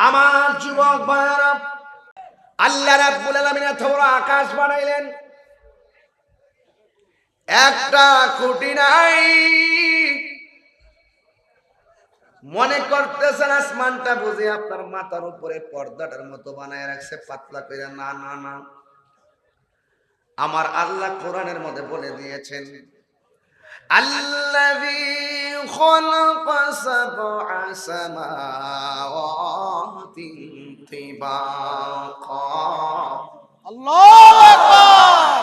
আমার যুবক ভাইরা, আল্লাহ রাব্বুল আলামিন এত বড় আকাশ বানাইলেন, একটা খুঁটি নাই। মনে করতেছেন আসমানটা বুঝে আপনার মাথার উপরে পর্দাটার মতো বানায় রাখছে পাতলা করে। না না না, আমার আল্লাহ কোরআনের মধ্যে বলে দিয়েছেন, আল্লাযী খালাকা সাবআ সামাওয়াতিন তিবাকা। আল্লাহু আকবার।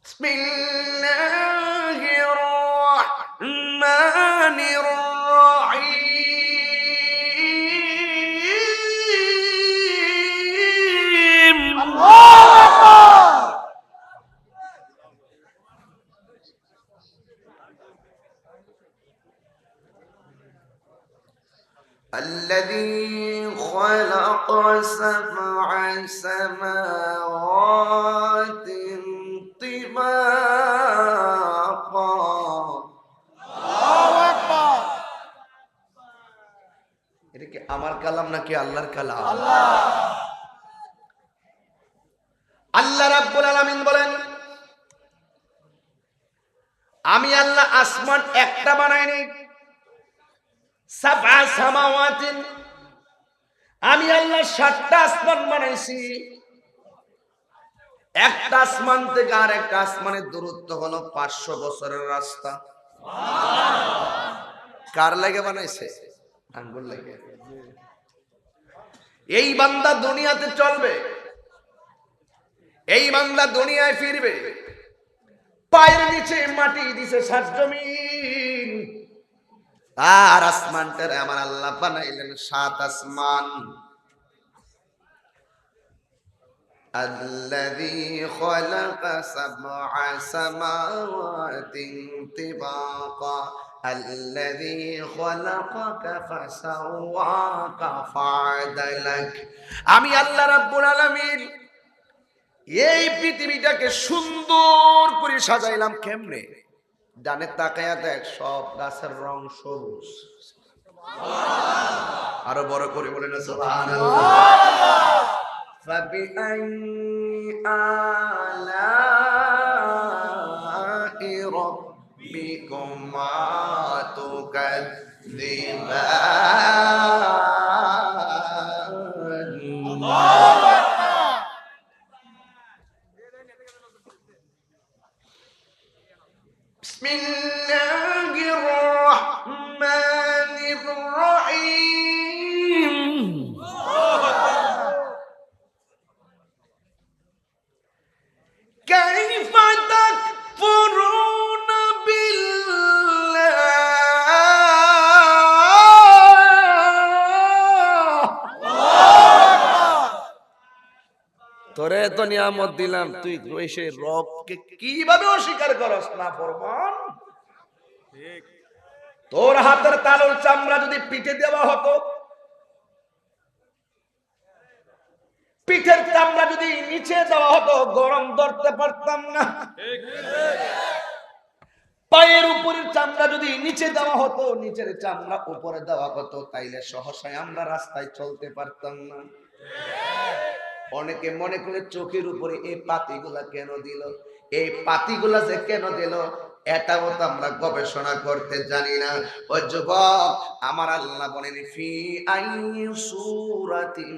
বিসমিল্লাহির রাহমানির রাহিম। আল্লাহু আকবার। الذي خلق سبع سماوات طباقا। আল্লাহু আকবার। এটা কি আমার কালাম নাকি আল্লাহর কালাম? আল্লাহ। আল্লাহ রাব্বুল আলামিন বলেন, আমি আল্লাহ আসমান একটা বানাইনি, সাবআ সামাওয়াতিন, আমি আল্লাহ 7টা আসমান বানাইছি। একটা আসমান থেকে আর একটা আসমানের দূরত্ব হলো 500 বছরের রাস্তা। কার লাগে বানাইছে? আঙ্গুল লাগে। এই বান্দা দুনিয়াতে চলবে, এই বান্দা দুনিয়ায় ফিরবে, পায়ের নিচে মাটি দিছে 7 জমিন, আর আসমানটারে আমার আল্লাহ বানাইলেন 7 আসমান। الذي خلق سبع سماوات طباقا الذي خلقك فسواك فعدلك। আমি আল্লাহ রাব্বুল আলামিন এই পৃথিবীটাকে সুন্দর করে সাজাইলাম। কেমনে? ডানে তাকায়া দেখ, সব গাছের রং সবুজ। আরো বড় করে বলেন সুবহানাল্লাহ। فبأي آلاء ربكما تكذبان؟ بسم الله الرحمن الرحيم. كيف تكفرون بالله؟ তোরে তো নিয়ামত দিলাম, তুই এসে রবকে কিভাবে অস্বীকার করস? না ফরমান। তোর হাতের তালুর চামড়া যদি পিঠে দেওয়া হতো, পিঠের চামড়া যদি নিচে দেওয়া হতো, গরম ধরতে পারতাম না। পায়ের উপরের চামড়া যদি নিচে দেওয়া হতো, নিচের চামড়া উপরে দেওয়া হতো, তাইলে সহসায় আমরা রাস্তায় চলতে পারতাম না। অনেকে মনে করে চোখের উপরে এই পাতিগুলা কেন দিল, এই পাতিগুলা যে কেন দিল, এটাও তো আমরা গবেষণা করতে জানি না। ও যুবক, আমার আল্লাহ বলেন, ফি আইয়ি সূরাতিন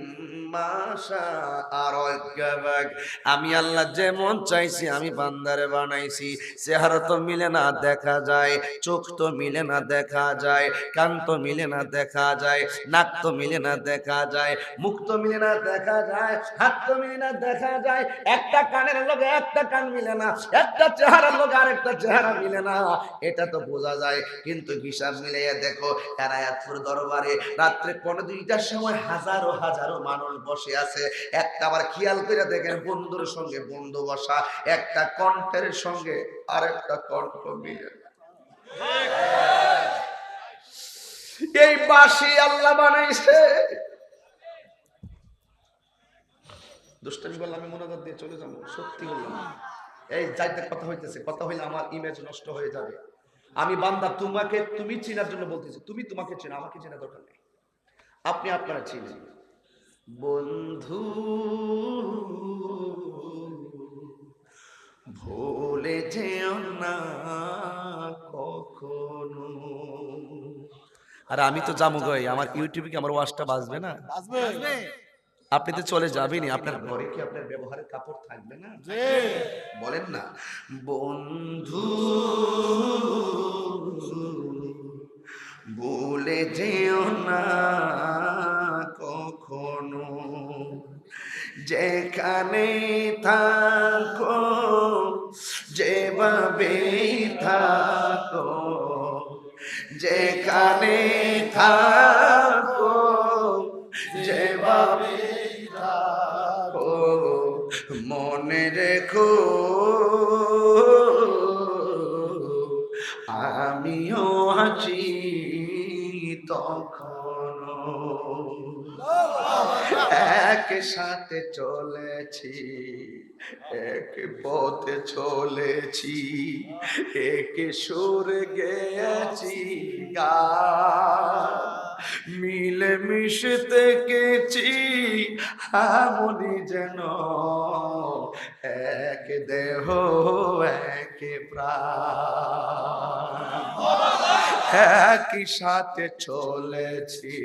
মা শাআ রাক্কাবাক। আমি আল্লাহ যেমন চাইছি আমি বান্দারে বানাইছি। চেহারা তো মিলে না দেখা যায়, চোখ তো মিলে না দেখা যায়, কান তো মিলে না দেখা যায়, নাক তো মিলে না দেখা যায়, মুখ তো মিলে না দেখা যায়, হাত তো মিলে না দেখা যায়। একটা কানের লগে একটা কান মিলে না, একটা চেহারার লগে আরেকটা চেহারা মিলে না, এটা তো বোঝা যায়। কিন্তু হিসাব মিলাইয়া দেখো, এনায়াতপুর দরবারে রাত্রে 1:30টার সময় হাজারো হাজারো মানুষ বসে আছে। একটা আবার খেয়াল করে দেখেন, বন্ধুর সঙ্গে বন্ধু বসা, একটা কণ্ঠের সঙ্গে আরেকটা কণ্ঠ মিলে না। এই বাঁশি আল্লাহ বানাইছে। দুষ্টামি বললাম, আমি মনোযোগ দিয়ে চলে যাবো, সত্যি বললাম। এই যাইতে কথা হইতেছে, কথা হইলে আমার ইমেজ নষ্ট হয়ে যাবে। আমি বান্দা তোমাকে তুমি চেনার জন্য বলতেছি, তুমি তোমাকে চেনো, আমাকে চেনা দরকার নেই, আপনি আপনারা চিনেন। বন্ধু ভুলে যেও না কখনো। আর আমি তো যাবো গই, আমার ইউটিউবে কি আমার ওয়াজটা বাজবে না? আসবে আপনি তো চলে যাবেনই, আপনার ঘরে কি আপনার ব্যবহারের কাপড় থাকবে না? জি বলেন না, বন্ধু ভুলে যেও না কখনো, যেখানে থাকো যেভাবে থাকো, যেখানে থাকো যেভাবে থাকো, মনে রেখো আমিও আছি তখনো। একসাথে চলেছি, এক পথে চলেছি, এক সুরে গেছি গান, মিলে মিশে থেকেছি এমনই যেন এক দেহ এক প্রাণ। একই সাথে চলেছি,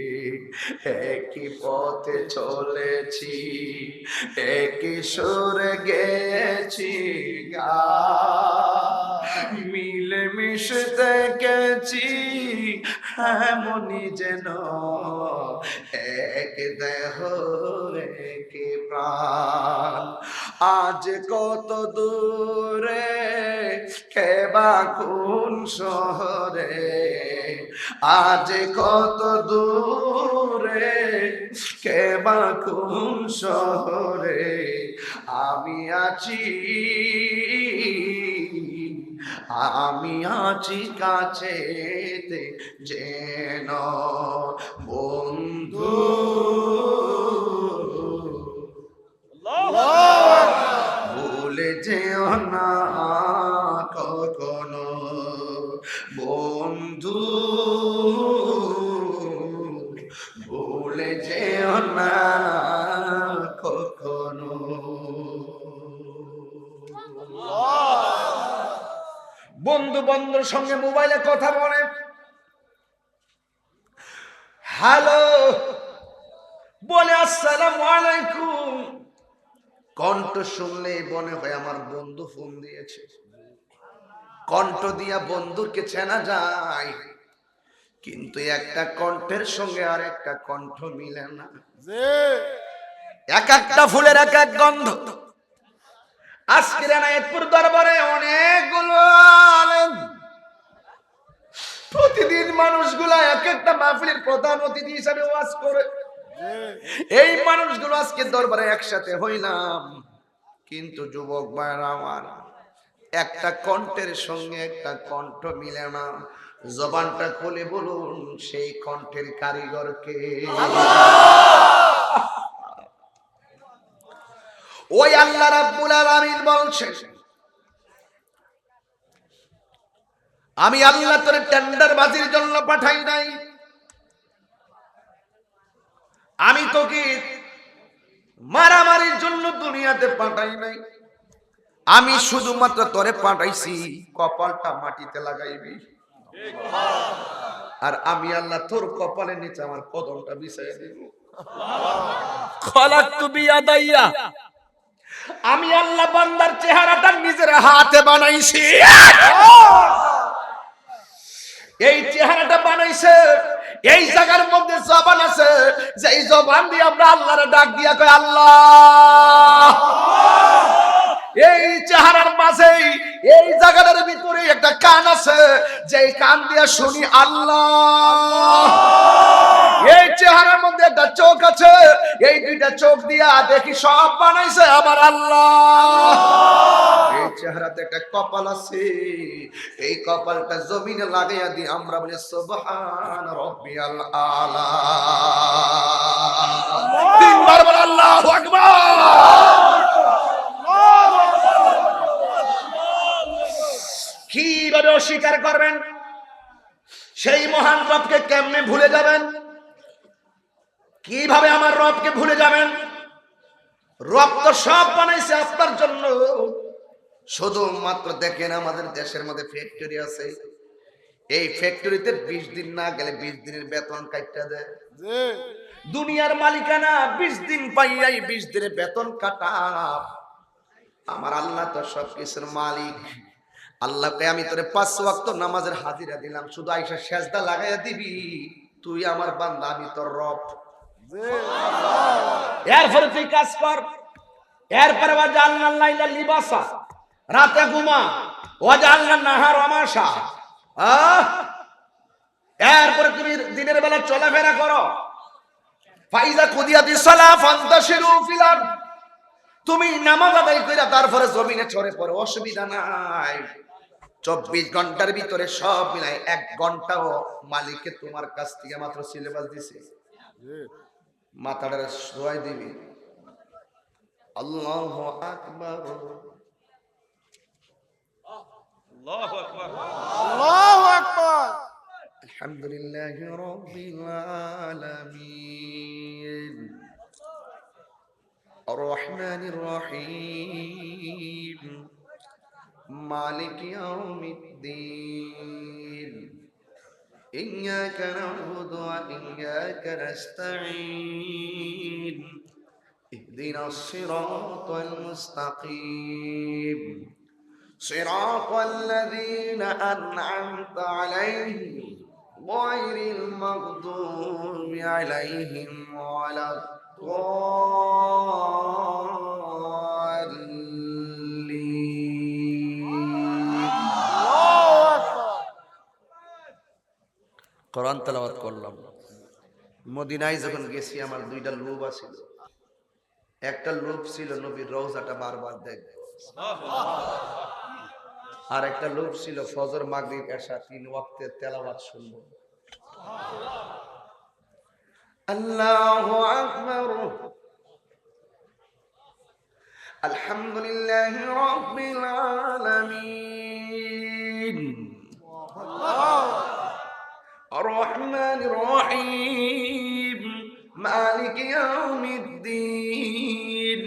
একই পথে চলেছি, একই সুরে গেছি গান, মিলে মিশে থেকেছি এমনই যেন এক দেহ এক প্রাণ। আজ কত দূরে কেবা কোন শহরে, আজ কত দূরে কেবা কোন শহরে, আমি আছি আমি আছি কাছে যেন বন্ধু ভুলে যেও না কখনো, বন্ধু ভুলে যেও না কখনো। বন্ধু বন্ধুর সঙ্গে মোবাইলে কথা বলে, হ্যালো বলে আসসালামু আলাইকুম, কণ্ঠ শুনলে মনে হয় আমার বন্ধু ফোন দিয়েছে। কণ্ঠ দিয়া বন্ধুকে চেনা যায়, কিন্তু একটা কণ্ঠের সঙ্গে আর একটা কণ্ঠ মিলে না। জি এক একটা ফুলের এক এক গন্ধ। আজকের এনায়েতপুর দরবারে অনেকগুলো আলেম, প্রতিদিন মানুষগুলা এক একটা মাহফিলের প্রধান অতিথি হিসাবে ওয়াজ করে। এই মানুষগুলো আজকে দরবারে একসাথে হইলাম, কিন্তু যুবক ভাইরা আমার, একটা কণ্ঠের সঙ্গে একটা কণ্ঠ মিলে না। জবানটা খুলে বলুন, সেই কণ্ঠের কারিগর কে? ওই আল্লাহ রাব্বুল আলামিন বলছেন, আমি আল্লাহ তোরে টেন্ডার বাজির জন্য পাঠাই নাই, আমি তোকে মারামারির জন্য দুনিয়াতে পাঠাই নাই, আমি শুধুমাত্র তোরে পাঠাইছি কপালটা মাটিতে লাগাইবি, আর আমি আল্লাহ তোর কপালের নিচে আমার কদমটা বিছাইয়া দিব। খলাকতু বিয়াদাইয়া, আমি আল্লাহ বান্দার চেহারাটা নিজের হাতে বানাইছি। এই চেহারাটা বানাইছে, এই জায়গার মধ্যে জবান আছে, যে এই জবান দিয়ে আমরা আল্লাহর ডাক দিয়া কই আল্লাহ। এই চেহারার মাঝে এই জায়গাটার ভিতরে একটা কান আছে, যে কান দিয়া শুনি আল্লাহ। এই চেহারার মধ্যে একটা চোখ আছে, এই দুইটা চোখ দিয়া দেখি সব বানাইছে আমার আল্লাহ। এই চেহারাতে একটা কপাল আছে, এই কপালটা জমিনে লাগাইয়া দিয়ে আমরা বলি সুবহান রাব্বিয়াল আলা। তিনবার বল আল্লাহু আকবার। কিভাবে অস্বীকার করবেন? সেই মহান রবকে কেমনে ভুলে যাবেন? কিভাবে আমার রবকে ভুলে যাবেন? রব তো সব বানাইছে আপনার জন্য। শুধুমাত্র দেখেন আমাদের দেশের মধ্যে ফ্যাক্টরি আছে, এই ফ্যাক্টরিতে 20 দিন না গেলে 20 দিনের বেতন কাটা দেয়। দুনিয়ার মালিকানা 20 দিন পাইয়াই 20 দিনের বেতন কাটা। আমার আল্লাহ তো সবকিছুর মালিক। আল্লাহকে আমি তোরে 5 ওয়াক্ত নামাজের হাজিরা দিলাম, শুধু আইসা সেজদা লাগাইয়া দিবি, তুই আমার বান্দা, আমি তোর রব। এরপরে তুই কাজ কর। এরপরে ওয়াজআলনা লাইলা লিবাসা, রাতে ঘুমা, ওয়াজআলনা নাহারা মাশা। এরপরে তুমি দিনের বেলা চলাফেরা করো। ফাইজা কুদিয়াতিস সালাহ ফান্তাশিরু ফিল আরদ, তুমি নামাজ আদায় কইরা তারপরে জমিনে ছড়ে পড়ো, অসুবিধা নাই। 24 ঘন্টার ভিতরে সব মিলাই 1 ঘন্টাও মালিককে তোমার কাছ থেকে মাত্র সিলেবাস দিছে। মাথাটা শোয়াই দিবি। আল্লাহু আকবার, আল্লাহু আকবার, আল্লাহু আকবার। আলহামদুলিল্লাহি রাব্বিল আলামিন, আর রহমানির রহিম, মালিক ইয়াউমিদ্দিন, ইয়্যাকা না'বুদু ওয়া ইয়্যাকা নাস্তাঈন, ইহদিনাস সিরাতাল মুস্তাকিম, সিরাতাল লাযীনা আন'আমতা আলাইহিম গায়রিল মাগদুবি আলাইহিম ওয়ালাদ কোরআন তেলাওয়াত করলাম। মদিনায় যখন গেছি আমার 2টা লোভ ছিল। একটা লোভ ছিল নবীর রওজাটা বারবার দেখব, আর একটা লোভ ছিল ফজর মাগরিব এশা 3 ওয়াক্তের তেলাওয়াত শুনবো। আল্লাহু আকবার, আলহামদুলিল্লাহি রাব্বিল আলামিন, الرحمن الرحيم مالك يوم الدين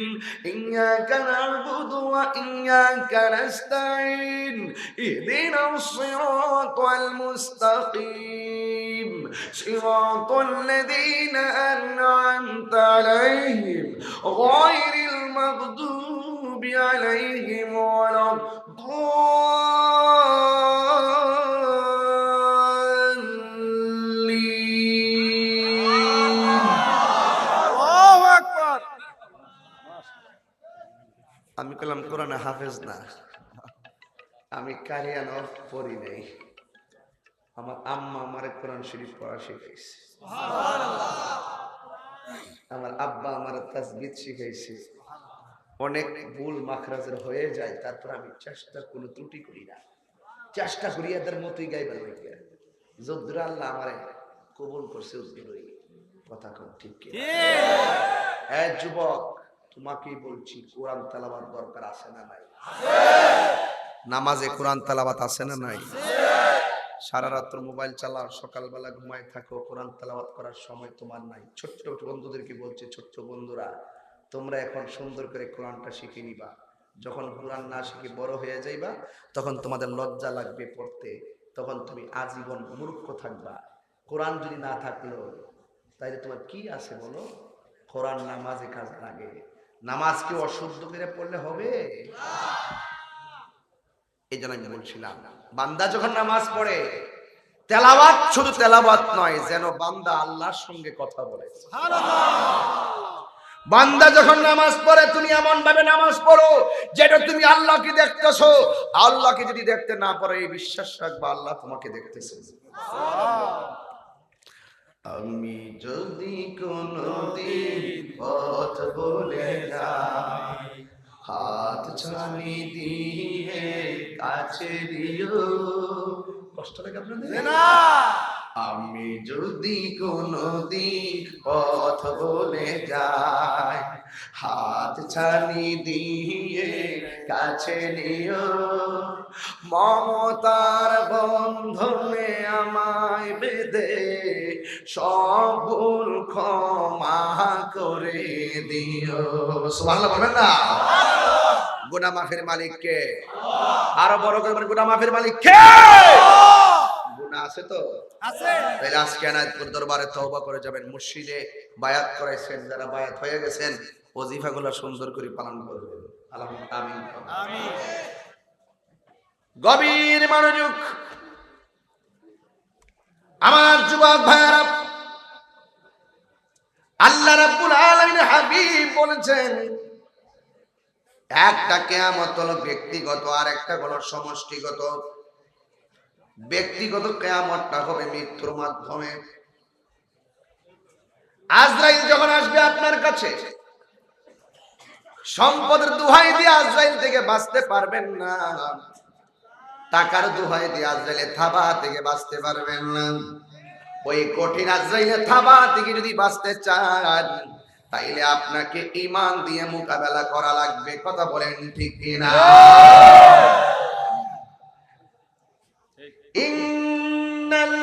إياك نعبد وإياك نستعين اهدنا الصراط المستقيم صراط الذين أنعمت عليهم غير المغضوب عليهم ولا আমি কলাম কোরআনে হাফেজ না, আমি কারিয়ান পড়ি নাই। আমার আম্মা আমারে কোরআন শরীফ পড়া শিখাইছে, আমার আব্বা আমারে তাসবিহ শিখাইছে। অনেক ভুল মাখরাজের হয়ে যায়, তারপর আমি চেষ্টা কোনো ত্রুটি করি না, চেষ্টা করি এদের মতোই গাইবার লাগে। যদ্দুর আল্লাহ আমারে কবুল করছে উদ্দিনই কথা কোন ঠিক কি? হ্যাঁ যুবক, তোমাকেই বলছি, কোরআন তেলাওয়াত দরকার আছে না নাই? নামাজে কোরআন তেলাওয়াত আছে না নাই? সারা রাত মোবাইল চালাও, সকালবেলা ঘুমায় থাকো, কোরআন তেলাওয়াত করার সময় তোমার নাই। ছোট্ট বন্ধুদেরকে বলছি, ছোট্ট বন্ধুরা, তোমরা এখন সুন্দর করে কোরআনটা শিখে নিবা। যখন কোরআন না শিখে বড় হয়ে যাইবা, তখন তোমাদের লজ্জা লাগবে পড়তে, তখন তুমি আজীবন মূর্খ থাকবা। কোরআন যদি না থাকলো তাইলে তোমার কি আছে বলো? কোরআন নামাজে কাজ লাগে। নামাজ কি অশুদ্ধ করে পড়লে হবে? এই জন্য আমি বলছিলাম, বান্দা যখন নামাজ পড়ে, তেলাওয়াত শুধু তেলাওয়াত নয়, যেন বান্দা আল্লাহর সঙ্গে কথা বলে। বান্দা যখন নামাজ পড়ে, তুমি এমন ভাবে নামাজ পড়ো যেটা তুমি আল্লাহকে দেখতেছো। আল্লাহকে যদি দেখতে না পারো, এই বিশ্বাস রাখবা আল্লাহ তোমাকে দেখতেছে। আমি যদি কোনদিন পথ ভুলে যাই, হাত ছানি দিয়ে কাছে দিও। কষ্ট লাগে আপনাদের না? আমি যদি কোনদিন পথ ভুলে যাই, হাত ছানি দিয়ে কাছে নিও, মমতার বন্ধনে আমায় বেঁধে সব ভুল ক্ষমা করে দিও। সুবহানাল্লাহ বলবেন না? গুনাহ মাফের মালিক কে? আরো বড় করে বলেন, গুনাহ মাফের মালিক কে? গুনাহ আছে তো? আছে। তাহলে আজকে এনায়েতপুর দরবারে তওবা করে যাবেন। মসজিদে বায়াত করাইছেন, যারা বায়াত হয়ে গেছেন ওজিফাগুলো সুন্দর করে পালন করবেন। আলহামদুলিল্লাহ, আমিন আমিন। গভীর মনোযোগ আমার যুবক ভাইরা, আল্লাহ রাব্বুল আলামিন হাবিব বলেছেন একটা কিয়ামত হলো ব্যক্তিগত, আর একটা হলো সমষ্টিগত। ব্যক্তিগত কিয়ামতটা হবে মৃত্যুর মাধ্যমে। আজরাইল যখন আসবে আপনার কাছে, সম্পদের দোহাই দিয়ে আজরাইল থেকে বাঁচতে পারবেন না, টাকার দোহাই দিয়ে আজরাইলের থাবা থেকে বাঁচতে পারবেন না। ওই কঠিন আজরাইলের থাবা থেকে যদি বাঁচতে চান, তাইলে আপনাকে ঈমান দিয়ে মোকাবেলা করা লাগবে। কথা বলেন ঠিক কিনা? ইন্নাল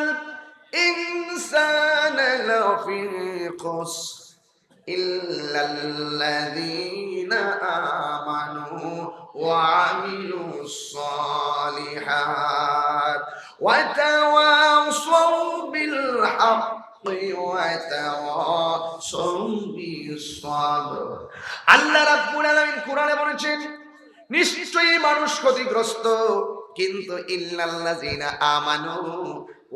ইনসানা লাফি খুসর ইল্লাল্লাযীনা আমানু ওয়া আমিলুস সালিহাত ওয়া তাওয়াসাউ বিল হাক্কি ওয়া তাওয়াসাউ বিস সাবর। আল্লাহ রাব্বুল আলামিন কোরআনে বলেছেন নিশ্চয়ই মানুষ ক্ষতিগ্রস্ত, কিন্তু ইল্লাল্লাযীনা আমানু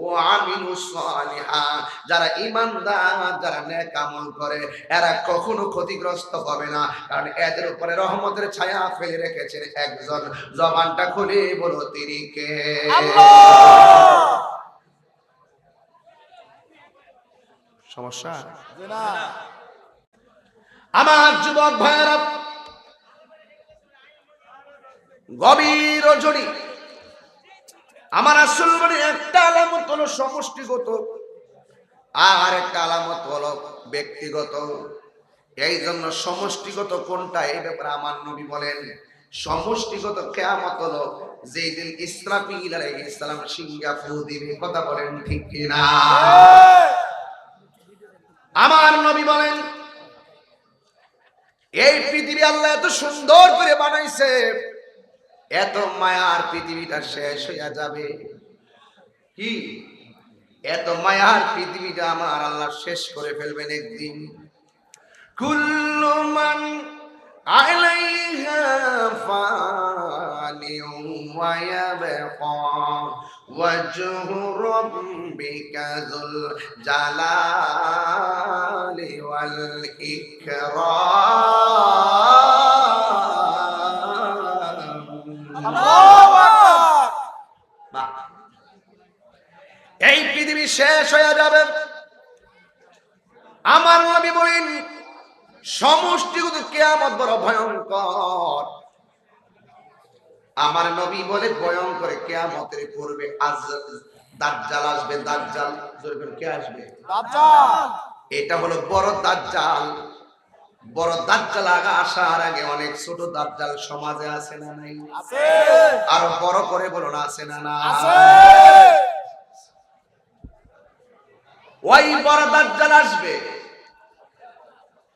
ওয়া আমিলুস সালিহাত, যারা ঈমানদার, যারা নেক আমল করে, এরা কখনো ক্ষতিগ্রস্ত হবে না। কারণ এদের উপরে রহমতের ছায়া ফেলে রেখেছেন একজন। জবানটা খুলে বলো তিনি কে? আল্লাহ। সমস্যা না আমার যুবক ভাইরা, গভীর রজনী আমার আসল মানে একটা আলামত হলো সমষ্টিগত, আর একটা আলামত হলো ব্যক্তিগত। এই জন্য সমষ্টিগত কোনটা, এই ব্যাপারে আমার নবী বলেন সমষ্টিগত কিয়ামত হলো যেই দিন ইসরাফিল আলাইহিস সালাম সিংহা ফু দিবে। কথা বলেন ঠিক কিনা? আমার নবী বলেন এই পৃথিবী আল্লাহ এত সুন্দর করে বানাইছে, এত মায়ার পৃথিবীটা শেষ হইয়া যাবে। কি এত মায়ার পৃথিবীটা আমার আল্লাহ শেষ করে ফেলবেন একদিন। কুল্লু মান আলাইহা ফানিউ ওয়া ইয়াবকা ওয়াজহু রাব্বিকা যুল জালালি ওয়াল ইকরাম। এই পৃথিবী শেষ হয়ে যাবে। আমার নবী বলেন সমষ্টিগত কিয়ামত বড় ভয়ঙ্কর। আমার নবী বলে ভয়ঙ্কর কিয়ামতের পূর্বে দাজ্জাল আসবে। দাজ্জাল কে আসবে? দাজ্জাল। এটা হলো বড় দাজ্জাল। বড় দাজ্জাল আসার আগে অনেক ছোট দাজ্জাল সমাজে আছে না নাই? আছে। আরো বড় করে বলুন আছে না না? আছে। ওই বড় দাজ্জাল আসবে,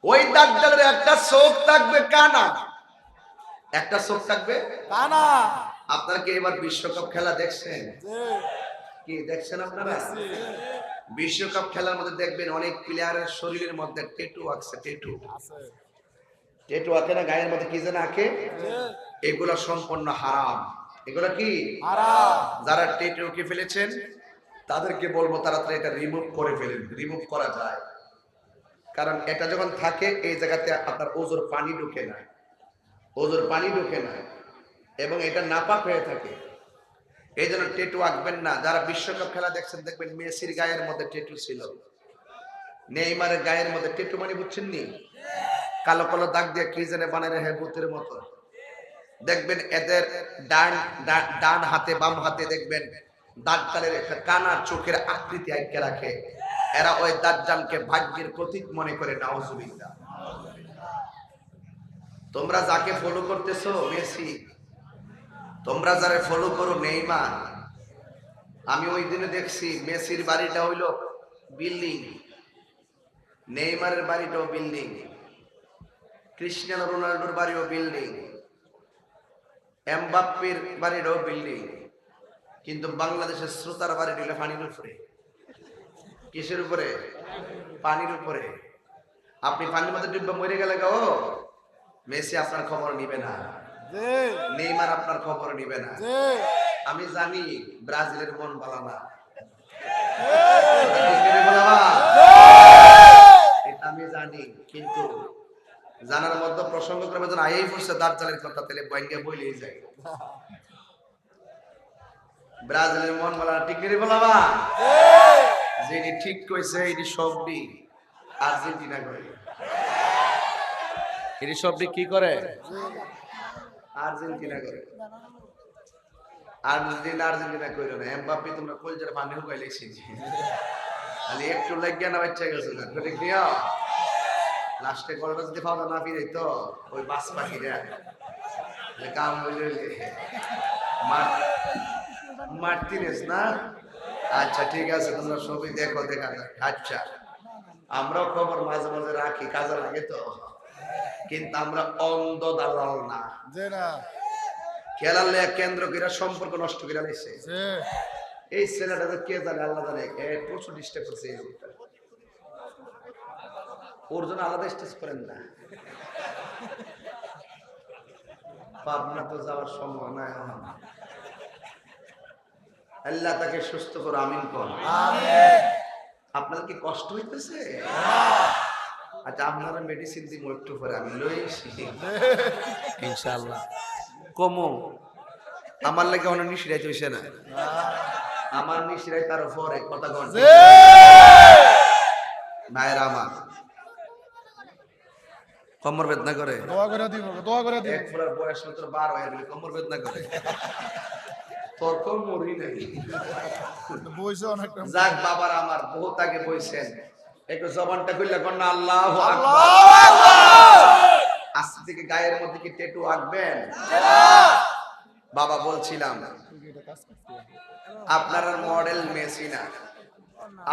ওই দাজ্জালের একটা চোখ থাকবে কানা, একটা চোখ থাকবে কানা। আপনারা কি এবার বিশ্বকাপ খেলা দেখছেন? কি দেখছেন আপনারা? বিশ্বকাপ খেলার মধ্যে দেখবেন অনেক প্লেয়ারের শরীরের মধ্যে ট্যাটু আছে। ট্যাটু আছে না গায়ের মধ্যে? কি যেন আঁকে, এগুলো সম্পূর্ণ হারাম। এগুলো কি হারাম। যারা ট্যাটু কে ফেলেছেন তাদেরকে বলবো তাড়াতাড়ি এটা রিমুভ করে ফেলেন। রিমুভ করা যায়, কারণ এটা যখন থাকে এই জায়গাতে আপনার ওজোর পানি ঢুকে না, ওজোর পানি ঢুকে না, এবং এটা নাপাক হয়ে থাকে। এই জন্য ট্যাটু আঁকবেন না। যারা বিশ্বকাপ খেলা দেখছেন দেখবেন মেসির গায়ের মধ্যে ট্যাটু ছিল, নেইমারের গায়ের মধ্যে ট্যাটু মানে বুঝছেন নি, কালো কালো দাগ দিয়ে কি যেন বানায় রেখে ভূতের মতো। দেখবেন এদের ডান হাতে বাম হাতে দেখবেন দাজ্জালের একটা কানা চোখের আকৃতি আঁকে রাখে। এরা ওই দাজ্জালকে ভাগ্যের প্রতীক মনে করে। নাউজুবিল্লাহ। তোমরা যাকে ফলো করতেছো মেসি, তোমরা যারা ফলো করো নেইমার। আমি ওই দিনে দেখছি মেসির বাড়িটা হইল বিল্ডিং, নেইমারের বাড়িটাও বিল্ডিং, ক্রিস্টিয়ানো রোনাল্ডোর বাড়িও বিল্ডিং, এমবাপ্পের বাড়িটাও বিল্ডিং, কিন্তু বাংলাদেশের শ্রোতার বাড়ি হইল পানির উপরে। কিসের উপরে? পানির উপরে। আপনি পানির মধ্যে ডুববে মরে গেলে গো, মেসি আপনার খবর নিবে না, নেইমার আপনার খবর নিবে না। আমি জানি ব্রাজিলের মন ভালো না, এটা আমি জানি, কিন্তু জানার মধ্যে প্রসঙ্গ ক্রমে যখন আইয়াই পড়ছে দাজ্জালের কথা, তাহলে বইঙ্গে বইলেই যায়। ব্রাজিলের মন ভালো না, ঠিক নেই বলাবা? যেটি ঠিক কইছে এটি সবটি আর্জেন্টিনা করে। এটি সবটি কি করে? আর্জেন্টিনা করে। আর্জেন্টিনা কইরো না, এমবাপ্পে তোমরা কলজার পানি হুকাই লেছি, খালি একটু লাগিয়া না বাচ্চা গেছে না, ঠিক নিও। লাস্টে গোলটা যদি পাওয়া না ফিরে তো ওই বাস পাখিরা কাম হইলে মার্টিনেস না। আচ্ছা ঠিক আছে, তোমরা সবই দেখো, দেখা যাক। আচ্ছা, আমরাও খবর মাঝে মাঝে রাখি, কাজে লাগে তো, কিন্তু আমরা অন্ধ দালাল না। খেলার লেগে কেন্দ্র করে সম্পর্ক নষ্ট করে নিছে। এই ছেলেটা কে জানে, আল্লাহ জানে, প্রচুর ডিস্টার্ব করছে এই লোকটা। ওর জন্য আলাদা স্টেজ করেন না, পাবনা তো যাওয়ার সম্ভাবনা। আল্লাহ তাকে সুস্থ করো, আমিন কর। আপনার কি কষ্ট হইতেছে? আচ্ছা, আপনারা মেডিসিন দিব একটু পরে, আমি লইছি ইনশাআল্লাহ কমো। আমার লাগে অনেক নিশিরাইতে হইছে না, আমার নিশিরাই তার পরে কথা কন মায়ের। আমার কমর বেদনা করে, দোয়া করে দিব, দোয়া করে দিব। এক ফুলার বয়স মাত্র 12 হয়ে গেলে কমর বেদনা করে, তোর কম মরি নাই বইছে অনেক। যাক বাবার আমার বহুত আগে বইছেন, একটু জবানটা খুললে কোন না আল্লাহু আকবার। আজকে থেকে গায়ের মধ্যে কি ট্যাটু আঁকবেন? বাবা বলছিলাম আপনার মডেল মেসি না,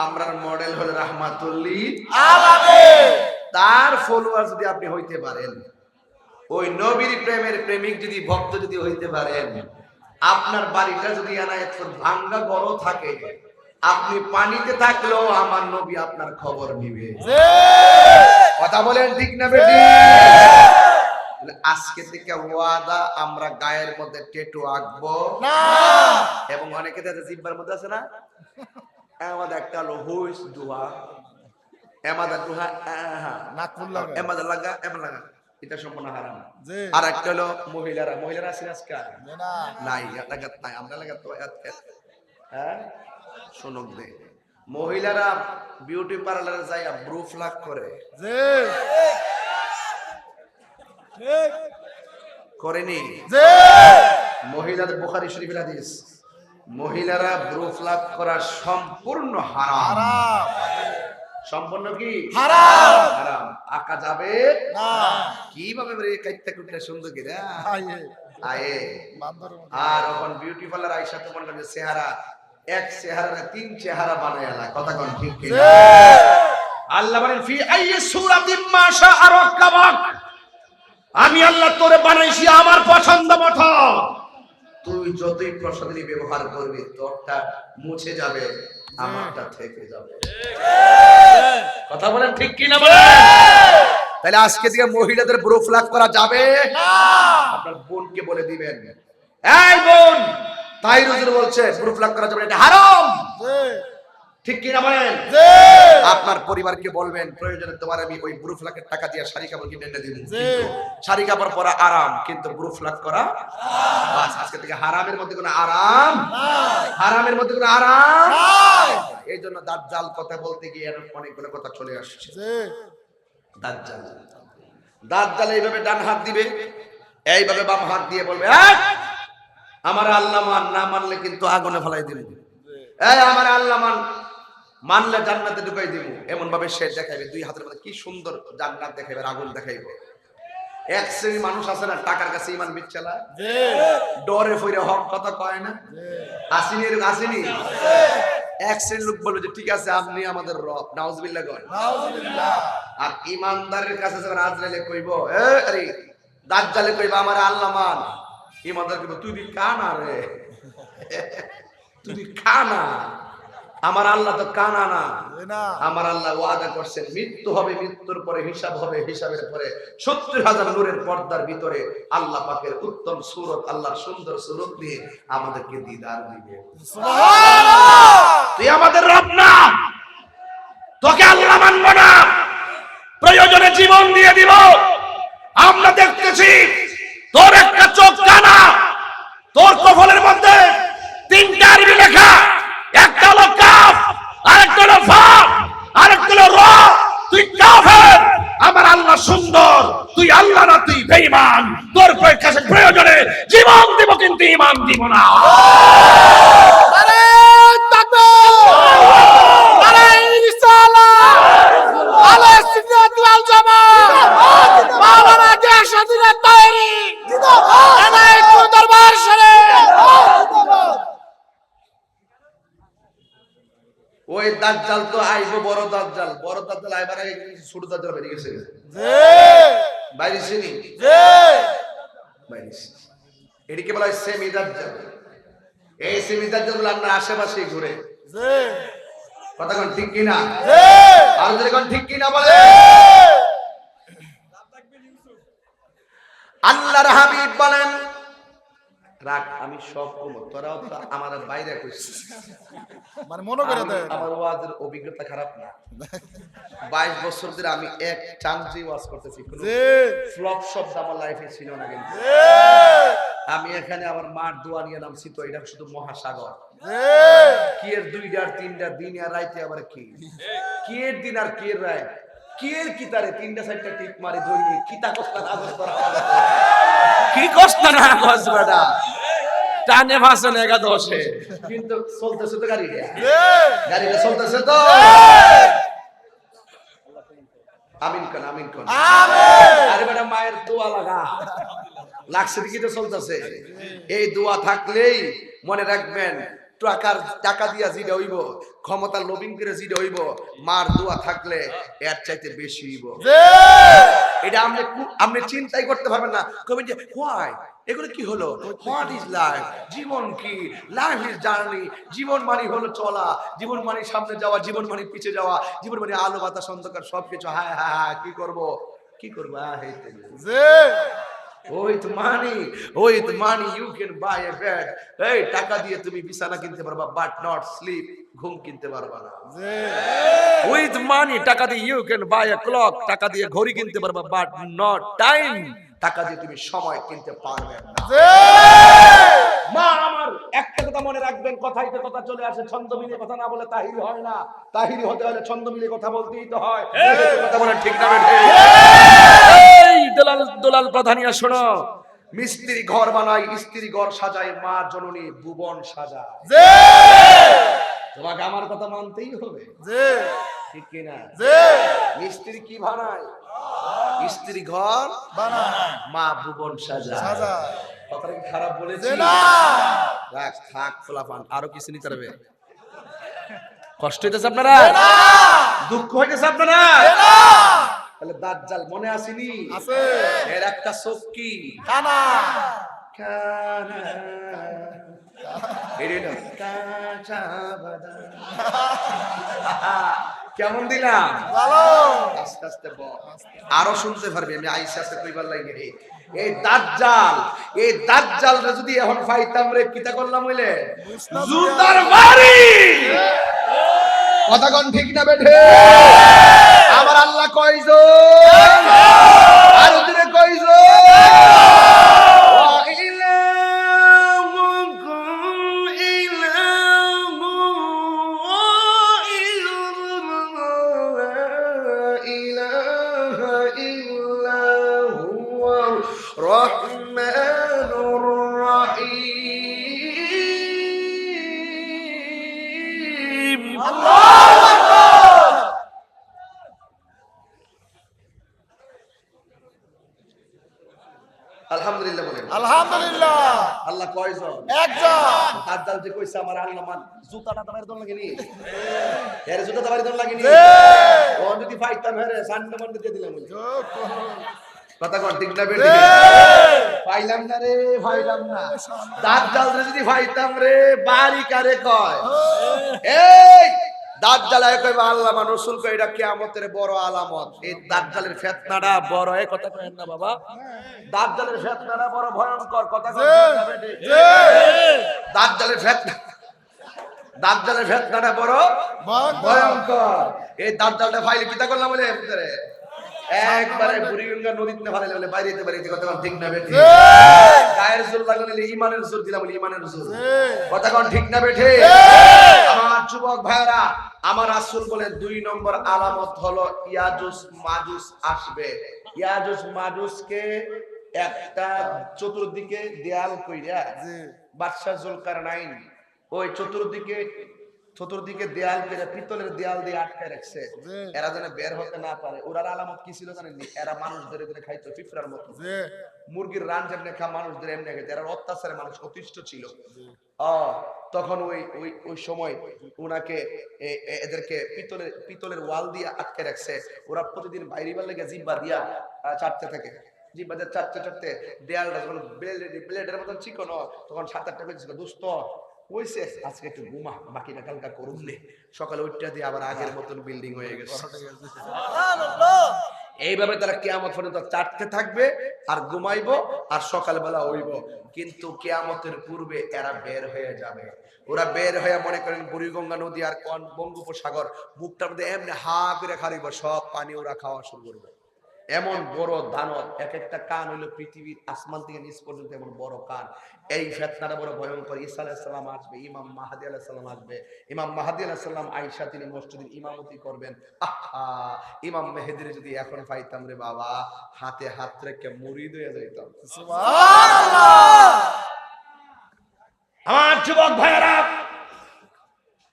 আমরার মডেল হলো রাহমাতুল্লিল আলামিন। তার ফলোয়ার যদি আপনি হইতে পারেন, ওই নবীর প্রেমের প্রেমিক যদি ভক্ত যদি হইতে পারেন, আপনার বাড়িটা যদি এনায়েতপুর ভাঙ্গা বড় থাকে, আপনি পানিতে থাকলেও আমার নবী আপনার খবর নিবে। কথা বলেন ঠিক না বেটি? আজকে থেকে ওয়াদা, আমরা গায়ের মধ্যে ট্যাটু আঁকবো না। এবং অনেকে তাদের জিহ্বার মধ্যে আছে না, আমাদের একটা হলো হুইস দুহা, এমাদার দুহা, এমাদার লাগা, এমন লাগা, এটা সম্পূর্ণ হারাম। আর একটা হলো মহিলারা, মহিলারা আছে আজকে নাই, লাগাত নাই, আমরা লাগাত। হ্যাঁ শুনুক দে, মহিলারা বিউটি পার্লারে যায় ব্রু ফ্লাগ করে, করেনি? মহিলাদের বুখারী শরীফের হাদিস, মহিলারা ব্রু ফ্লাগ করা সম্পূর্ণ হারাম। সম্পূর্ণ কি হারাম? হারাম। আঁকা যাবে না। কিভাবে রে কাইতে কুইটা সুন্দর কি রে আয়ে। আর এখন বিউটি পার্লার আইসা তো মনে করে চেহারা, এক চেহারা না 3 চেহারা বানায়লা। কথা কোন ঠিক কি? আল্লাহ বলেন ফি আইয়ি সূরাতিন মা শাআ রাক্কাবাক, আমি আল্লাহ তোরে বানাইছি আমার পছন্দ মতো। তুই যতই প্রসাদী ব্যবহার করবি, তোরটা মুছে যাবে, আমারটা থেকে যাবে। কথা বলেন ঠিক কি না বলেন? তাহলে আজকে থেকে মহিলাদের ব্রু ফ্লাগ করা যাবে না। আপনার বোনকে বলে দিবেন, এই বোন, তাই হুজুর বলছে ব্রু ফ্লাগ করা যাবে, এটা হারাম। ঠিক কি না বলেন? আপনার পরিবারকে বলবেন, প্রয়োজনে তোমার আমি ওই ব্রু ফ্লাগের টাকা দিয়ে শাড়ি কাপড় কিনে এনে দিব, কিন্তু শাড়ি কাপড় পরা আরাম, কিন্তু ব্রু ফ্লাগ করা বাস। আজকে থেকে হারামের মধ্যে কোনো আরাম নাই, হারামের মধ্যে কোনো আরাম নাই। এই জন্য দাজ্জাল কথা বলতে গিয়ে অনেকগুলো কথা চলে আসছে। দাজ্জাল, দাজ্জাল এইভাবে ডান হাত দিবে, এইভাবে বাম হাত দিয়ে বলবে, আমার আল্লাহ মান, না মানলে কিন্তু আগুনে ফেলাই দিবে। এই আমার আল্লাহ মান, মানলে জান্নাতে ঢুকাই দিব। এমন ভাবে সে দেখাইবে, দুই হাতের মধ্যে কি সুন্দর জান্নাত দেখাইবে, আগুন দেখাইবে। এক শ্রেণী মানুষ আছে না টাকার কাছে ইমান বিচ্ছালা, ডরে ফিরে হক কথা কয় না, আসেনি এরকম আসেনি। এক শ্রেণীর লোক বলবে যে ঠিক আছে আপনি আমাদের রব, নাউজুবিল্লাহ কয়। আর ইমানদারের কাছে যখন আজরাইলে কইব আরে দাজ্জালে কইবা আমার আল্লাহ মান, ইমানদার কইব তুই কানা রে, তুই কানা, আমার আল্লাহ তো কানা না। আমার আল্লাহ ওয়াদা করছেন মৃত্যু হবে, মৃত্যুর পরে হিসাব হবে, হিসাবের পরে 70,000 নূরের পর্দার ভিতরে আল্লাহ পাকের উত্তম সূরত, আল্লাহর সুন্দর সূরত দিয়ে আমাদেরকে দিদার দিবে। তুই আমাদের রব না, তোকে আল্লাহ মানব না, প্রয়োজনে জীবন দিয়ে দিব। আমরা দেখতেছি তোর একটা চোখ কানা, তোর কফলের মধ্যে 3টা আরবি লেখা, একটা হলো কাফ, আরেকটা হলো ফা, আরেকটা হলো র। তুই কাফের, আমার আল্লাহ সুন্দর, তুই আল্লাহ না, তুই বেঈমান। তোর কাছে প্রয়োজনে জীবন দিব কিন্তু ঈমান দিব না। আরে তাকবীর, আরে রিসালাত, আলে সুন্নাত ওয়াল জামাত, মাওলানা গিয়াসউদ্দিন তাহেরি জিন্দাবাদ, এনায়েতপুর দরবার শরীফ। ওই দাজ্জাল তো আইবো, বড় দাজ্জাল, বড় দাজ্জাল আইবার আগে ছোট দাজ্জাল বেরিয়ে গেছে। জি বাইরে চিনি, জি, বাইরে এদিকে বলা হয় সেমি দাজ্জাল। এই সেমি দাজ্জাল গুলো আপনার আশেপাশে ঘুরে, জি কথা কোন ঠিক কিনা? জি, আর যদি কোন ঠিক কিনা বলে। আল্লাহর হাবিব বলেন রাখ আমি সব কমো, তোরাও তো আমার বাইরে কইছিস। মানে মনে করে দেয় আমার ওয়াজের অভিজ্ঞতা খারাপ না, 22 বছর ধরে আমি এক চান্সই ওয়াজ করতেছি, কোনো জি ফ্লপ শব্দ আমার লাইফে ছিল না। কিন্তু জি আমি এখানে আবার মার দোয়া নিয়ে নামছি, তো এটা শুধু মহাসাগর। জি, কি এর 2টা আর 3টা দিন আর রাইতে আবার কি কি এর দিন আর কি এর রাত, কি এর কি তারে 3টা 4টা টিপ মারি দৈনিক কিতা কষ্ট না করা, কি কষ্ট না কষ্ট বেটা, টানে ভাষণ 11-10 কিন্তু চলতেছে তো গাড়িটা, গাড়িটা চলতেছে তো। আমিন কোন, আমিন কোন, আমিন। আরে বেটা মায়ের দোয়া লাগা লাগছে কি তো চলতেছে। এই দোয়া থাকলেই মনে রাখবেন টাকা দিয়া জিডা হইব, ক্ষমতা লোভিং করে জিডা হইব, মার দোয়া থাকলে এর চাইতে বেশি হইব। এটা আপনি চিন্তাই করতে পারবেন না, কবেন যে হোয়াই এগুলো কি হলো, হোয়াট ইজ লাইফ, জীবন কি, লাইফ ইজ জার্নি। জীবন মানে হলো চলা, জীবন মানে সামনে যাওয়া, জীবন মানে পিছে যাওয়া, জীবন মানে আলো বাতাস অন্ধকার সবকিছু। হায় হায় হায় কি করবো, কি করবো, with money you can buy a bed. এই টাকা দিয়ে তুমি বিছানা কিনতে পারবা, বাট নট স্লিপ, ঘুম কিনতে পারবা না। with money টাকা দিয়ে you can buy a clock, টাকা দিয়ে ঘড়ি কিনতে পারবা, বাট নট টাইম, টাকা দিয়ে তুমি সময় কিনতে পারবে না। মা আমার একটা কথা মনে রাখবেন, কথাই তো কথা চলে আসে, ছন্দ মিলে কথা না বলে তাহিরি হয় না, তাহিরি হতে হলে ছন্দ মিলে কথা বলতেই তো হয়। কথা বলেন ঠিক না বেঠে? এই দলাল প্রধানিয়া শোনো, মিস্ত্রি ঘর বানায়, স্ত্রী ঘর সাজায়, মা জননী ভুবন সাজায়। তোমাকে আমার কথা মানতেই হবে, ঠিক কিনা? মিস্ত্রি কি বানায়, স্ত্রী ঘর বানায়, মা ভুবন সাজায়। কথাটা কি খারাপ বলেছি? রাখ থাক ফলাফান, আরো কিছু নিতে পারবে? কষ্ট হইতেছে আপনারা, দুঃখ হইতেছে আপনারা? তাহলে দাজ্জাল মনে আসেনি? আছে। এর একটা চোখ কি কানা, কানা এরিনো কাঁচা বাদাম। কেমন দিলাম? ভালো। আস্তে আস্তে বল, আরো শুনতে পারবি, আমি আইসা আস্তে কইবার লাগে। এই দাজ্জাল রে যদি এখন পাইতাম রে কিতা করলাম হইলে জুতার বাড়ি। কথা কোন ঠিক না বেঠে? আমার আল্লাহ কয়জন, আর ওদিকে কয়জন? রহমানুর রহিম। আল্লাহু আকবার। আলহামদুলিল্লাহ বলেন। আলহামদুলিল্লাহ। আল্লাহ কয়জন? একজন। দাজ্জাল যে কইছে আমার আল্লাহ মান জুতাটা তোমার দন লাগেনি, এর জুতা তোমার দন লাগেনি, ও যদি পাইতাম হেরে সান্ডা মান্ডা দিয়ে দিলাম বলে কথা কোন ঠিক না বেটি? পাইলাম না রে, পাইলাম না। দাজ্জাল যদি পাইতাম রে বাড়ি কারে কয়? এই দাজ্জাল কইবা আল্লাহ মান রাসূল কই এটা কিয়ামতের বড় আলামত। এই দাজ্জালের ফিতনাটা বড়, এই কথা কইেন না বাবা। দাজ্জালের ফিতনাটা বড় ভয়ঙ্কর, কথা কইন ঠিক না বেটি? দাজ্জালের ফিতনা, দাজ্জালের ফিতনাটা বড় ভয়ঙ্কর। এই দাজ্জালটা ফাইলে কিতা করলাম বলে ভিতরে একবারে বুড়িগঙ্গা নদীতে ফালাইলে বলে বাইরেতে বাইরেতে কথা কোন ঠিক না বেটি? গায়ের জোর লাগলে ঈমানের জোর দিলাম বলে ঈমানের জোর, কথা কোন ঠিক না বেটি? আমার যুবক ভাইরা, আমার রাসূল বলে 2 নম্বর আলামত হলো ইয়াজুজ মাজুস আসবে। ইয়াজুজ মাজুসকে একটা চতুর্দিকে দেয়াল কইরা বাদশা জুলকারনাইন ওই চতুর্দিকে দেয়াল করে পিতলের দেয়াল দিয়ে আটকায় রাখছে, এরা যেন বের হতে না পারে। ওরার আলামত কি ছিল জানেন? এরা মানুষ ধরে ধরে খাইতো পিঁপড়ার মতো, মুরগির রান যেমনি খা মানুষ ধরে এমনি খাইতো। এরা অত্যাচারে মানুষ অতিষ্ঠ ছিল। তখন ওই সময় ওনাকে এদেরকে পিতলের ওয়াল দিয়ে আটকে রাখছে। ওরা প্রতিদিন বাইরে লেগে জিব্বা দিয়া চাটতে থাকে, জিব্বা দিয়ে চাটতে চাটতে দেয়ালটা যখন ব্লেডের মতন চিকন তখন 7-8টা বেজে দোস্ত কইছে আজকে একটু ঘুমা, বাকিটা কালকা করুন নে। সকালে ওইটা দিয়ে আবার আগের মতন বিল্ডিং হয়ে গেছে। এইভাবে তারা কিয়ামত পর্যন্ত চাটতে থাকবে আর ঘুমাইবো আর সকালবেলা হইব। কিন্তু কিয়ামতের পূর্বে এরা বের হয়ে যাবে। ওরা বের হয়ে মনে করেন বুড়িগঙ্গা নদী আর বঙ্গোপসাগর বুকটার মধ্যে এমনি হা করে খারিব, সব পানি ওরা খাওয়া শুরু করবে। এমন বড় দানব, এক একটা কান হইলো পৃথিবীর আসমান থেকে নিচ পর্যন্ত এমন বড় কান। এই ফিতনাটা বড় ভয়ঙ্কর। ঈসা আলাইহিস সালাম আসবে, ইমাম মাহদী আলাইহিস সালাম আসবে। ইমাম মাহদী আলাইহিস সালাম আয়েশা তিনি মসজিদের ইমামতি করবেন। আহা, ইমাম মেহেদীর যদি এখন পাইতাম রে বাবা, হাতে হাত রেখে মুরিদ হয়ে যাইতাম। সুবহানাল্লাহ। আমার যুবক ভাইয়েরা,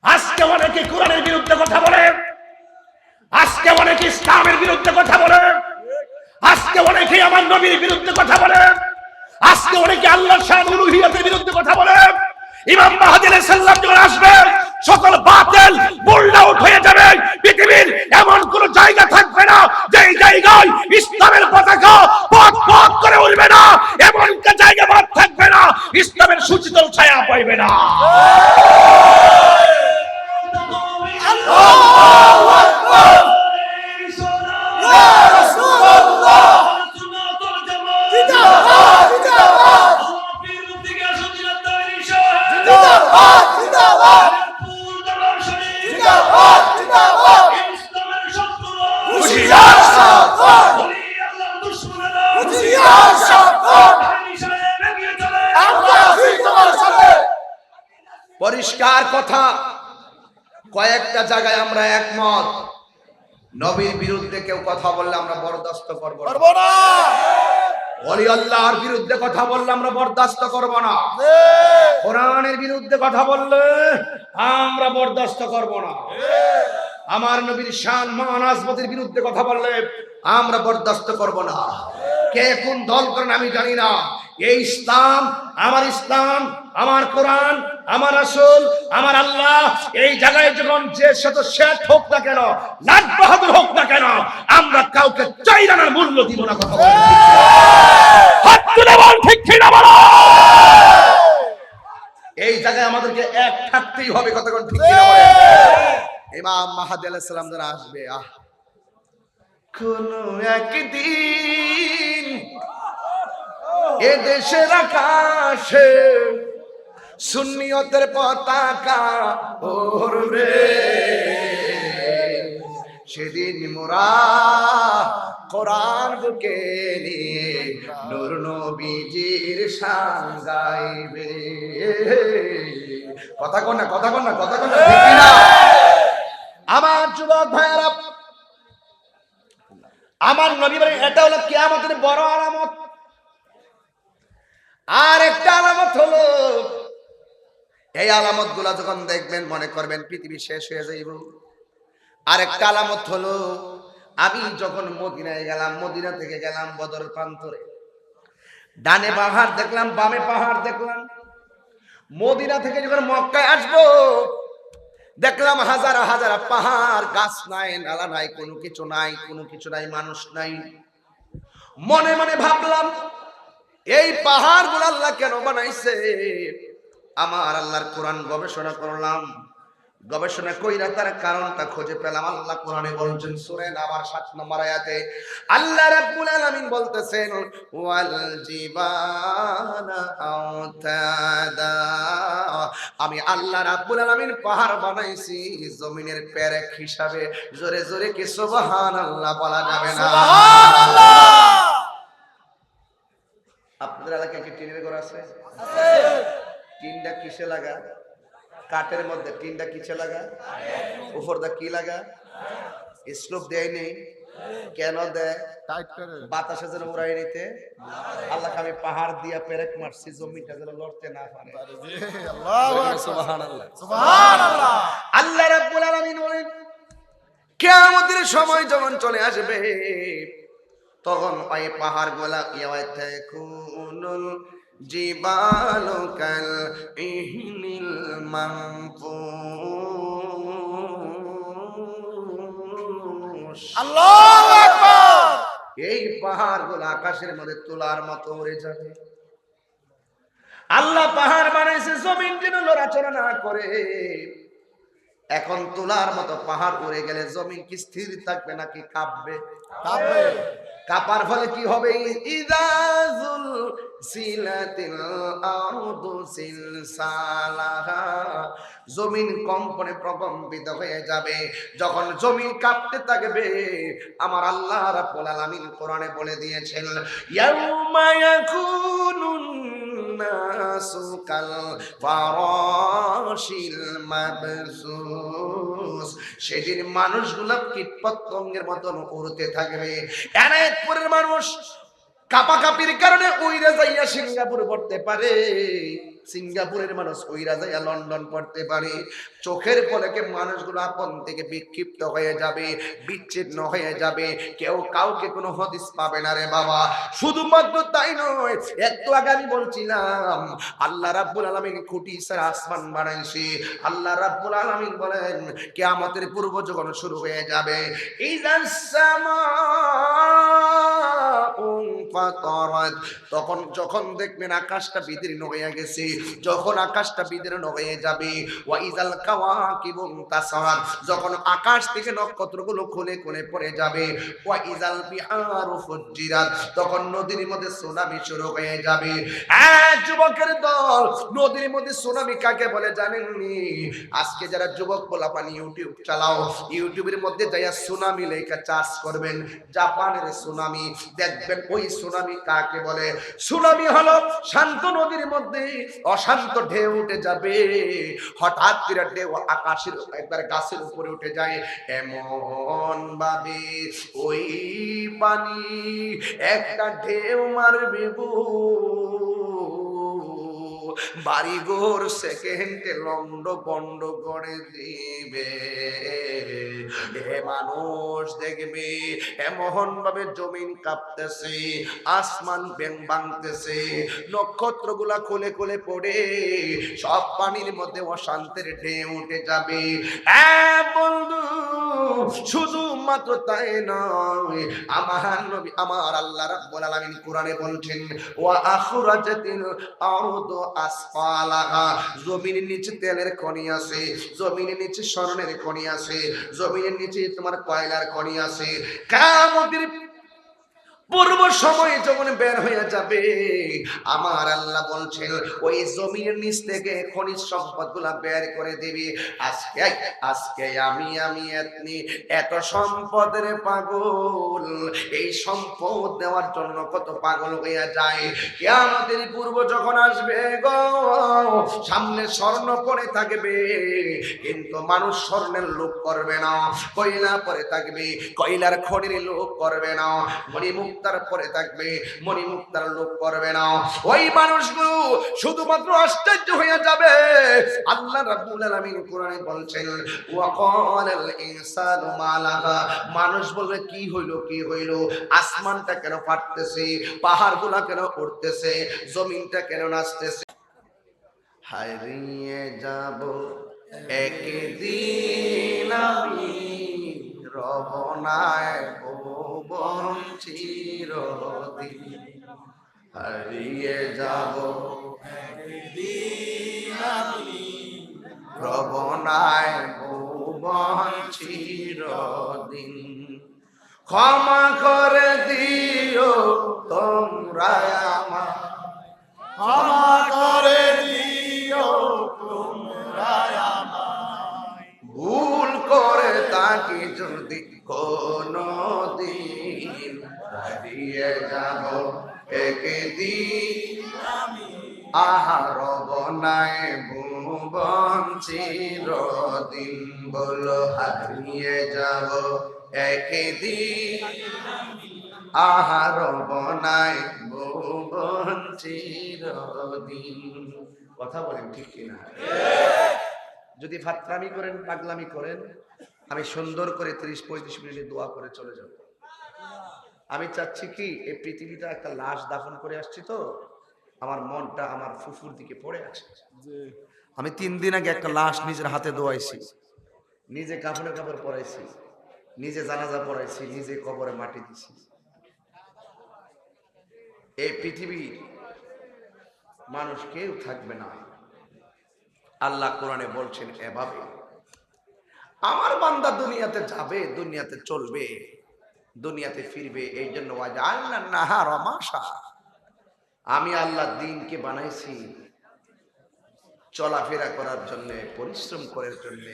আজকে অনেকে কোরআনের বিরুদ্ধে কথা বলে, আজকে অনেকে ইসলামের বিরুদ্ধে কথা বলে, আজকে অনেকে আমার নবীর বিরুদ্ধে কথা বলে, আজকে অনেকে আল্লাহর শান উলুহিয়াতের বিরুদ্ধে কথা বলে। ইমাম মাহদী আলাইহিস সালাম যখন আসবে সকল বাতিল বোল্ড আউট হয়ে যাবে। পৃথিবীর এমন কোন জায়গা থাকবে না যেই জায়গায় ইসলামের পতাকা পথ পথ করে উড়বে না, এমন একটা জায়গা বাদ থাকবে না ইসলামের সুচিতল ছায়া পাইবে না। আল্লাহু আকবার। পরিষ্কার কথা, কয়েকটা জায়গায় আমরা একমত, নবীর বিরুদ্ধে কেউ কথা বললে আমরা বরদাস্ত করব না। ওলি আল্লাহর বিরুদ্ধে কথা বললে আমরা বরদাস্ত করব না। কোরআনের বিরুদ্ধে কথা বললে আমরা বরদাস্ত করব না। আমার নবীর শান মান আজমতের বিরুদ্ধে কথা বললে আমরা বরদাস্ত করব না। কে কোন দল করেন আমি জানি না। এই ইসলাম, আমার কোরআন, আমার রাসূল, আমার আল্লাহ, এই জায়গায় যখন যে শত শেঠ হোক না কেন, লাট বাহাদুর হোক না কেন, আমরা কাউকে চাইরানার মূল্য দিব না। কথা বলেন হাত তুলে বল ঠিক কি না বলো। এই জায়গায় আমাদেরকে এক থাকতেই হবে। কথা কোন ঠিক কি না বলেন। ইমাম মাহদী আলাইহিস সালাম যারা আসবে, কোন একদিন এ দেশের আকাশে সুন্নিয়তের পতাকা উড়বে, সেদিন মোরা কোরআন বুকে নিয়ে নূর নবীজির শান গাইবে। কথা কোন না, কথা কোন না, কথা কোন না, ঠিক না? আমার যুবক ভাইয়েরা, আমার নবী বলেন এটা হলো কিয়ামতের বড় আলামত। আর একটা আলামত হলো, এই আলামত গুলা যখন দেখবেন মনে করবেন পৃথিবী শেষ হয়ে যাইব। আর একটা আলামত হলো, আমি যখন মদিনায় গেলাম, মদিনা থেকে গেলাম বদর প্রান্তরে, ডানে পাহাড় দেখলাম, বামে পাহাড় দেখলাম। মদিনা থেকে যখন মক্কায় আসবো দেখলাম হাজার হাজার পাহাড়, গাছ নাই, নালা নাই, কোনো কিছু নাই, কোনো কিছু নাই, মানুষ নাই। মনে মনে ভাবলাম এই পাহাড় গুলো আল্লাহ কেন বানাইছে? আমার আল্লাহর কোরআন গবেষণা করলাম, গবেষণা কইরা তার কারণটা খুঁজে পেলাম। আল্লাহ কোরআনে বলছেন সূরা নাবার 7 নম্বর আয়াতে আল্লাহ রাব্বুল আলামিন বলতেছেন ওয়াল জিবালা আওতাদা, আমি আল্লাহ রাব্বুল আলামিন পাহাড় বানাইছি জমিনের পেরেক হিসাবে। জোরে জোরে কি সুবহানাল্লাহ বলা যাবে না? সুবহানাল্লাহ। আপনাদের এলাকায় কি টিনের ঘর আছে? টিনটা কিসে লাগা? কাঠের মধ্যে। টিনটা কিসে লাগা? উপরটা কি লাগা? স্লোপ দেয় নেই কেন? দেয় টাইট করে বাতাসে যেন উড়াই নিতে। আল্লাহকে আমি পাহাড় দিয়া পেরেক মারছি জমিটা যেন লড়তে না পারে। আল্লাহু আকবার। সুবহানাল্লাহ। সুবহানাল্লাহ। আল্লাহ রাব্বুল আলামিন বলেন কিয়ামতের সময় যখন চলে আসবে তখন ওই পাহাড় গুলা ইয়াতাকুনুল জিবালু কাল ইহনিল মানফুস। আল্লাহু আকবার। এই পাহাড় গুলা আকাশের মধ্যে তুলার মতো উড়ে যাবে। আল্লাহ পাহাড় বানাইছে জমিন যেন লড়াচড়া না করে। এখন তুলার মতো পাহাড় উড়ে গেলে জমিন কি স্থির থাকবে নাকি কাঁপবে? কাঁপবে। কাঁপার ফলে কি হবে? ইদাজুল সিলাতিল আরদু সিলসালাহা, জমিন কম্পনে প্রকম্পিত হয়ে যাবে। যখন জমিন কাঁপতে থাকবে আমার আল্লাহ রাব্বুল আলামিন কোরআনে বলে দিয়েছেন ইয়াউমা ইয়াকুনুন নাসু কাল ফারাশিল মাবসুস, সেদিন মানুষগুলো কীটপতঙ্গের মতন উড়তে থাকবে। এনায়েতপুরের মানুষ কাপাকাপির কারণে উইরা যাইয়া সিঙ্গাপুর পড়তে পারে, সিঙ্গাপুরের মানুষ উইরা যাইয়া লন্ডন পড়তে পারে। চোখের পলকে মানুষগুলো আপন থেকে বিক্ষিপ্ত হয়ে যাবে, বিচ্ছিন্ন হয়ে যাবে, কেউ কাউকে কোনো হদিস পাবে না রে বাবা। শুধুমাত্র তাই নয়, একটু আগে আমি বলছিলাম আল্লাহ রাব্বুল আলামিন খুঁটি ছাড়া আসমান বানাইছে। আল্লাহ রাব্বুল আলামিন বলেন কিয়ামতের পূর্ব যখন শুরু হয়ে যাবে ইযাস সামাউ ফাতারাত, তখন যখন দেখবেন আকাশটা বিদীর্ণ হয়ে গেছে, যখন আকাশটা বিদীর্ণ হয়ে যাবে ওয়া ইযাল কাওয়াকিবু তাসারাত, যখন আকাশ থেকে নক্ষত্রগুলো খুলে খুলে পড়ে যাবে ওয়া ইযাল বিহারু ফুজ্জিরাত, তখন নদীর মধ্যে সুনামি শুরু হয়ে যাবে। যুবকের দল, নদীর মধ্যে সুনামি কাকে বলে জানেননি? আজকে যারা যুবক পোলাপান ইউটিউব চালাও, ইউটিউবের মধ্যে যাইয়া সুনামি লেখা চার্জ করবেন, জাপানের সুনামি, দেখবেন ওই সুনামি কাকে বলে। সুনামি হলো শান্ত নদীর মধ্যে অশান্ত ঢেউ উঠে যাবে, হঠাৎ করে ঢেউ আকাশের একবার গাছের উপরে উঠে যায়, এমন ভাবে ওই পানি একটা ঢেউ মারবে গো, বাড়িঘর সেকেন্ডে লন্ড বন্ড করে দিবে। এ মানুষ দেখবে এমন ভাবে জমিন কাঁপতেছে, আসমান ভাঙতেছে, নক্ষত্রগুলা খুলে খুলে পড়ে সব পানির মধ্যে অশান্তের ঢেউ উঠে যাবে। বন্ধু শুধুমাত্র তাই নয়, আমার নবী আমার আল্লাহ রাব্বুল আলামিন কোরআনে বলছেন ওয়া আখরাজাতিল আরদু আসফালাহা, জমিনের নিচে তেলের খনি আছে, জমিনের নিচে স্বর্ণের খনি আছে, জমিনের নিচে তোমার কয়লার খনি আছে। কিয়ামতের পূর্ব সময়ে যখন বের হয়ে যাবে আমার আল্লাহ বলছেন ওই জমিনের নিচ থেকে খনিজ সম্পদগুলা বের করে দিবি। আজকে আমি এত সম্পদের পাগল, এই সম্পদ দেওয়ার জন্য কত পাগল হয়ে যায়। কিয়ামতের পূর্ব যখন আসবে গো, সামনে স্বর্ণ পড়ে থাকবে কিন্তু মানুষ স্বর্ণের লোভ করবে না, কয়লা পড়ে থাকবে কয়লার খনির লোভ করবে না, গরিব মুক্তার পরে থাকবে, মণি মুক্তার লোক করবে না। ওই মানুষগুলো শুধুমাত্র আশ্চর্য হয়ে যাবে। আল্লাহ রাব্বুল আলামিন কোরআনে বলছেন, ওয়া ক্বালাল ইনসানু মা লাহা, মানুষ বলবে কি হইলো, কি হইলো, আসমানটা কেন ফাটতেছে, পাহাড়গুলা কেন উঠতেছে, জমিনটা কেন নাচতেছে। হারিয়ে যাব একদিন আমি, রবনায় ভুবন চিরদিন। হারিয়ে যাব একদিন আমি, রবনায় ভুবন চিরদিন। ক্ষমা করে দিও তোমরা আমার, ক্ষমা করে দিও তোমরা আমায়, ভুল করে তাকে যদি কোনো দিন। হারিয়ে যাব একদিন আমি, আহা রবনায় ভুবন চিরদিন। বলো হারিয়ে যাব একদিন, আহা রবনায় ভুবন চিরদিন। কথা বলেন ঠিক কিনা? যদি ফাত্রামি করেন, পাগলামি করেন, আমি সুন্দর করে 30-35 মিনিটে দোয়া করে চলে যাব। আমি চাচ্ছি কি, এই পৃথিবীটা একটা লাশ দাফন করে আসছি তো, আমার মনটা আমার ফুফুর দিকে পড়ে আছে। আমি 3 দিন আগে একটা লাশ নিজের হাতে দোয়াইছি, নিজে কাফনের কাপড় পরাইছি, নিজে জানাজা পড়াইছি, নিজে কবরে মাটি দিছি। এই পৃথিবী মানুষ কেউ থাকবে না। আল্লাহ কোরআনে বলছেন এভাবে, আমার বান্দা দুনিয়াতে যাবে, দুনিয়াতে চলবে, দুনিয়াতে ফিরবে। এই জন্য ওয়াজআলনা নাহারা মাশা, আমি আল্লাহ দিনকে বানাইছি চলাফেরা করার জন্য, পরিশ্রম করার জন্য।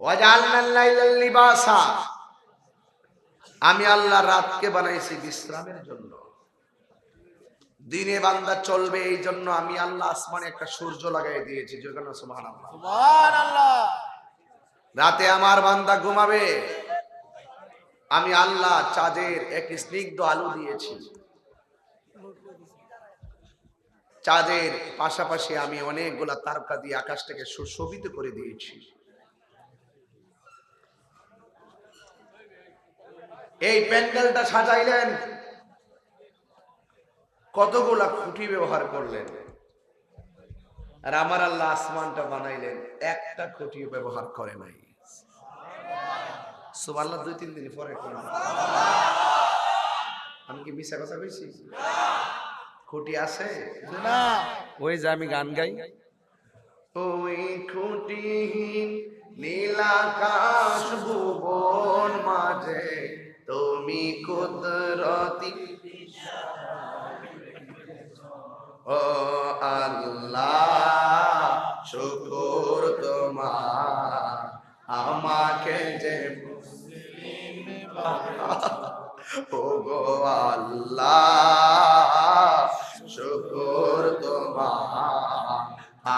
ওয়াজআলনাল লাইলা লিবাসা, আমি আল্লাহ রাতকে বানাইছি বিশ্রামের জন্য। দিনে বান্দা চলবে, এই জন্য আমি আল্লাহ আসমানে একটা সূর্য লাগাই দিয়েছি। যেখানে সুবহানাল্লাহ, সুবহানাল্লাহ। রাতে আমার বান্দা ঘুমাবে, আমি আল্লাহ চাঁদের এক স্নিগ্ধ আলো দিয়েছি। চাঁদের পাশাপাশি আমি অনেকগুলা তারকা দিয়ে আকাশটাকে সুশোভিত করে দিয়েছি। এই প্যান্ডেলটা সাজাইলেন, কতগুলা খুঁটি ব্যবহার করলেন, আর আমার আল্লাহ আসমানটা বানাইলেন, একটা খুঁটিও ব্যবহার করে নাই। সুবহানাল্লাহ। 2-3 দিন পরে করলেন। আমি কি মিছা কথা কইছি? খুঁটি আছে না, ওই যে আমি গান গাই, ওই খুঁটিহীন নীলাকাশ ভুবন মাঝে তুমি কুদরতি, ও আল্লাহ শুকর তোমার, আমাকে যে ও গো আল্লাহ শুকর তোমার,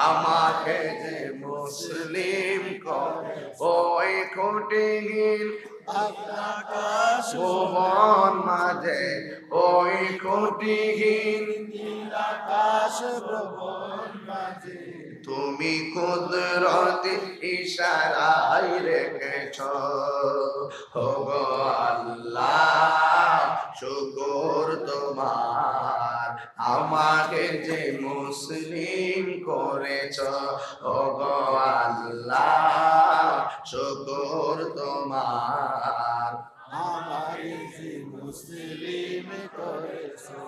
আমাকে যে মুসলিম করে। ওই খুঁটিহীন আকাশ ভুবন মাঝে, ওই খুঁটিহীন আকাশ ভুবন মাঝে, তুমি কুদরতি ইশারায় রেখেছ। ও গো আল্লাহ শুকর তোমার, আমাকে যে মুসলিম করেছ। ও গো আল্লাহ শুকর তোমার, আমার যে মুসলিম করেছে।